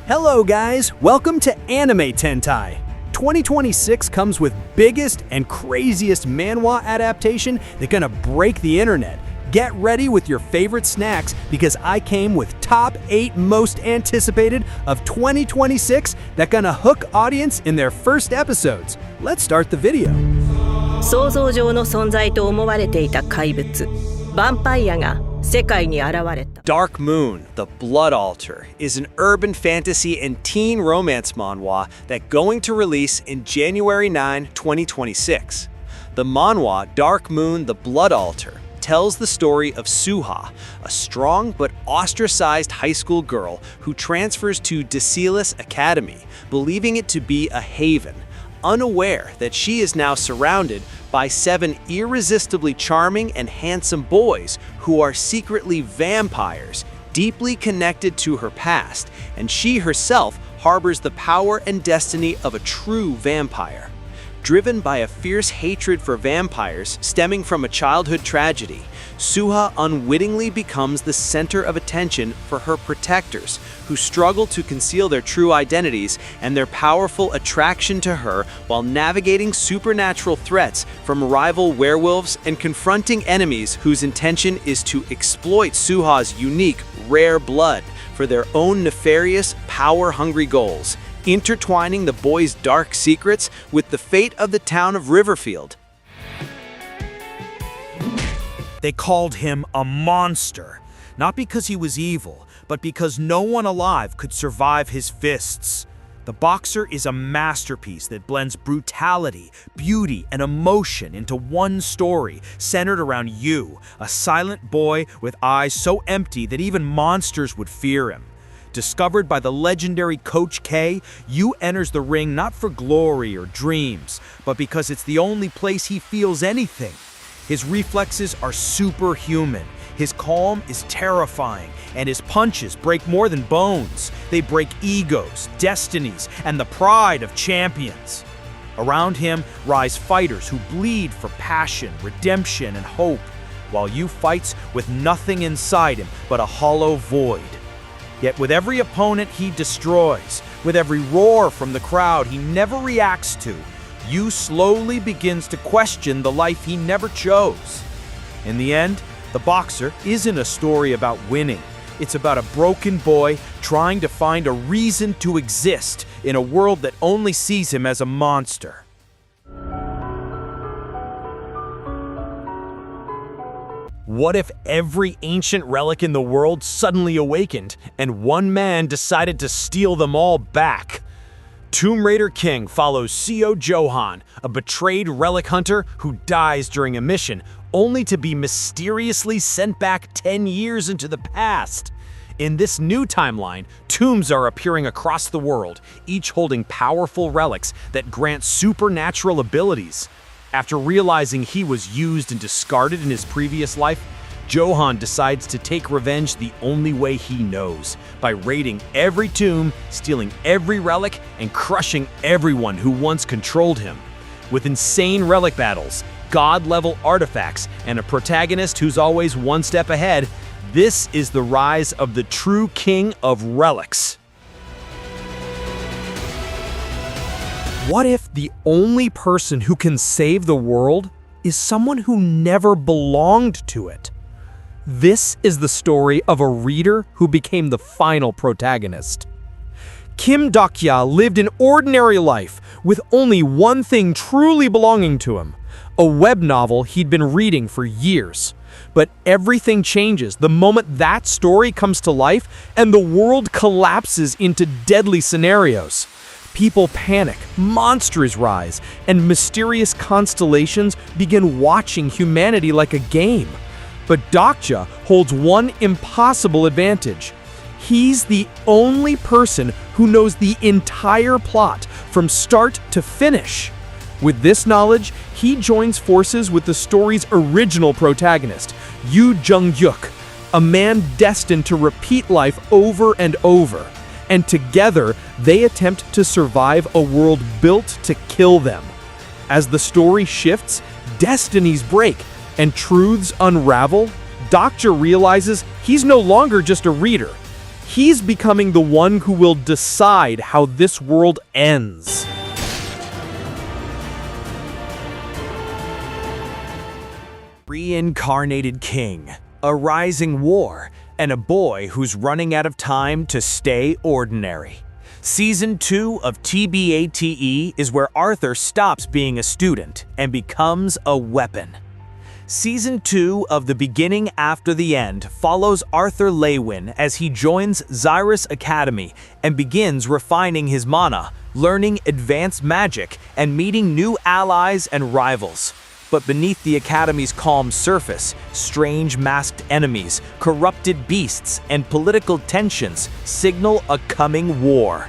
Hello guys, welcome to Animetentai. 2026 comes with biggest and craziest manhwa adaptation that's gonna break the internet. Get ready with your favorite snacks because I came with top 8 most anticipated of 2026 that gonna hook audience in their first episodes. Let's start the video. 想像上の存在と思われていた怪物、ヴァンパイアが世界に現れた。 Dark Moon, The Blood Altar, is an urban fantasy and teen romance manhwa that's going to release in January 9, 2026. The manhwa Dark Moon, The Blood Altar tells the story of Suha, a strong but ostracized high school girl who transfers to Decilis Academy, believing it to be a haven, unaware that she is now surrounded by 7 irresistibly charming and handsome boys who are secretly vampires, deeply connected to her past, and she herself harbors the power and destiny of a true vampire. Driven by a fierce hatred for vampires stemming from a childhood tragedy, Suha unwittingly becomes the center of attention for her protectors, who struggle to conceal their true identities and their powerful attraction to her while navigating supernatural threats from rival werewolves and confronting enemies whose intention is to exploit Suha's unique, rare blood for their own nefarious, power-hungry goals, intertwining the boys' dark secrets with the fate of the town of Riverfield. They called him a monster, not because he was evil, but because no one alive could survive his fists. The Boxer is a masterpiece that blends brutality, beauty, and emotion into one story centered around you, a silent boy with eyes so empty that even monsters would fear him. Discovered by the legendary Coach K, Yu enters the ring not for glory or dreams, but because it's the only place he feels anything. His reflexes are superhuman, his calm is terrifying, and his punches break more than bones. They break egos, destinies, and the pride of champions. Around him rise fighters who bleed for passion, redemption, and hope, while Yu fights with nothing inside him but a hollow void. Yet with every opponent he destroys, with every roar from the crowd he never reacts to, Yu slowly begins to question the life he never chose. In the end, The Boxer isn't a story about winning. It's about a broken boy trying to find a reason to exist in a world that only sees him as a monster. What if every ancient relic in the world suddenly awakened and one man decided to steal them all back? Tomb Raider King follows Seo Johan, a betrayed relic hunter who dies during a mission, only to be mysteriously sent back 10 years into the past. In this new timeline, tombs are appearing across the world, each holding powerful relics that grant supernatural abilities. After realizing he was used and discarded in his previous life, Johan decides to take revenge the only way he knows, by raiding every tomb, stealing every relic, and crushing everyone who once controlled him. With insane relic battles, god-level artifacts, and a protagonist who's always one step ahead, this is the rise of the true king of relics. What if the only person who can save the world is someone who never belonged to it? This is the story of a reader who became the final protagonist. Kim Dokya lived an ordinary life with only one thing truly belonging to him, a web novel he'd been reading for years. But everything changes the moment that story comes to life and the world collapses into deadly scenarios. People panic, monsters rise, and mysterious constellations begin watching humanity like a game. But Dokya holds one impossible advantage. He's the only person who knows the entire plot from start to finish. With this knowledge, he joins forces with the story's original protagonist, Yu Jung-yuk, a man destined to repeat life over and over. And together, they attempt to survive a world built to kill them. As the story shifts, destinies break, and truths unravel, Dokya realizes he's no longer just a reader. He's becoming the one who will decide how this world ends. Reincarnated king, a rising war, and a boy who's running out of time to stay ordinary. Season 2 of TBATE is where Arthur stops being a student and becomes a weapon. Season 2 of The Beginning After the End follows Arthur Lewin as he joins Xyrus Academy and begins refining his mana, learning advanced magic, and meeting new allies and rivals. But beneath the Academy's calm surface, strange masked enemies, corrupted beasts, and political tensions signal a coming war.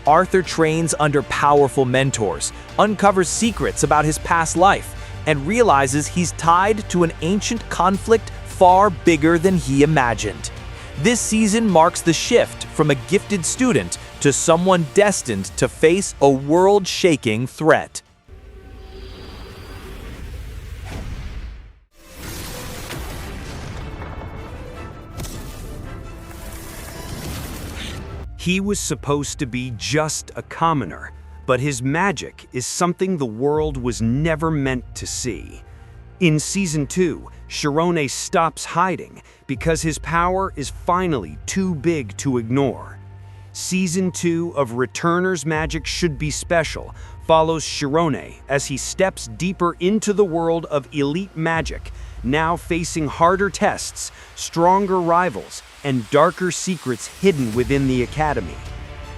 Arthur trains under powerful mentors, uncovers secrets about his past life, and realizes he's tied to an ancient conflict far bigger than he imagined. This season marks the shift from a gifted student to someone destined to face a world-shaking threat. He was supposed to be just a commoner, but his magic is something the world was never meant to see. In Season 2, Shirone stops hiding because his power is finally too big to ignore. Season 2 of Returner's Magic Should Be Special follows Shirone as he steps deeper into the world of elite magic, now facing harder tests, stronger rivals, and darker secrets hidden within the Academy.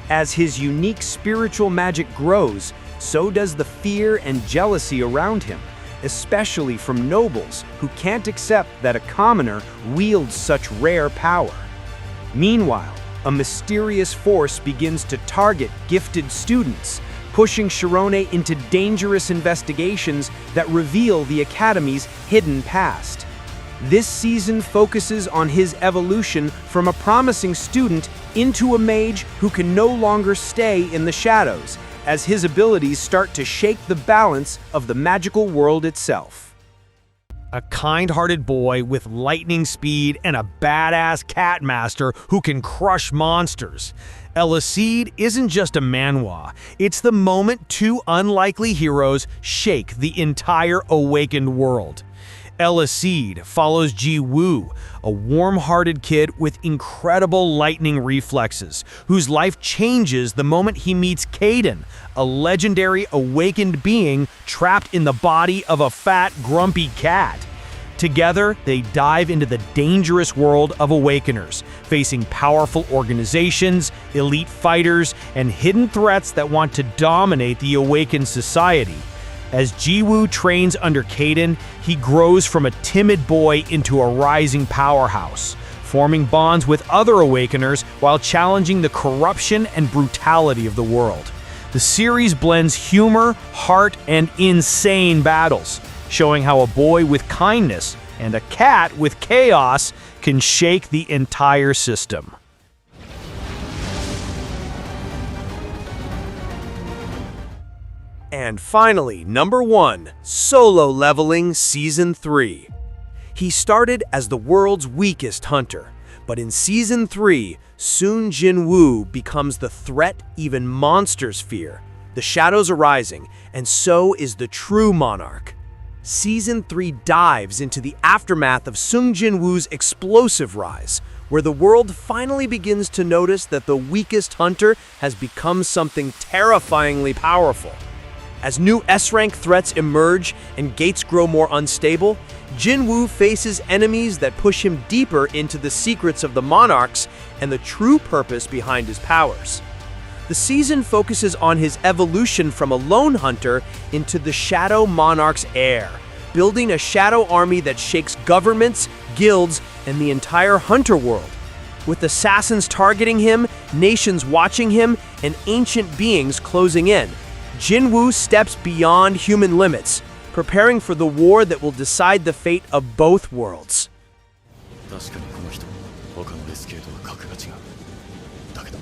As his unique spiritual magic grows, so does the fear and jealousy around him, especially from nobles who can't accept that a commoner wields such rare power. Meanwhile, a mysterious force begins to target gifted students, pushing Shirone into dangerous investigations that reveal the Academy's hidden past. This season focuses on his evolution from a promising student into a mage who can no longer stay in the shadows, as his abilities start to shake the balance of the magical world itself. A kind-hearted boy with lightning speed and a badass cat master who can crush monsters. Elicide isn't just a manhwa, it's the moment two unlikely heroes shake the entire awakened world. Elicide follows Ji-woo, a warm-hearted kid with incredible lightning reflexes, whose life changes the moment he meets Kaden, a legendary awakened being trapped in the body of a fat, grumpy cat. Together, they dive into the dangerous world of Awakeners, facing powerful organizations, elite fighters, and hidden threats that want to dominate the awakened society. As Ji-woo trains under Kaden, he grows from a timid boy into a rising powerhouse, forming bonds with other Awakeners while challenging the corruption and brutality of the world. The series blends humor, heart, and insane battles, showing how a boy with kindness and a cat with chaos can shake the entire system. And finally, number 1, Solo Leveling Season 3. He started as the world's weakest hunter, but in Season 3, Sun Jin-woo becomes the threat even monsters fear. The shadows are rising, and so is the true monarch. Season 3 dives into the aftermath of Sun Jin-woo's explosive rise, where the world finally begins to notice that the weakest hunter has become something terrifyingly powerful. As new S-rank threats emerge and gates grow more unstable, Jin-woo faces enemies that push him deeper into the secrets of the monarchs and the true purpose behind his powers. The season focuses on his evolution from a lone hunter into the Shadow Monarch's heir, building a shadow army that shakes governments, guilds, and the entire hunter world. With assassins targeting him, nations watching him, and ancient beings closing in, Jin-woo steps beyond human limits, preparing for the war that will decide the fate of both worlds. 確かにこの人、他のレスキューとは格が違う。だけど、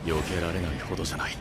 避けられないほどじゃない。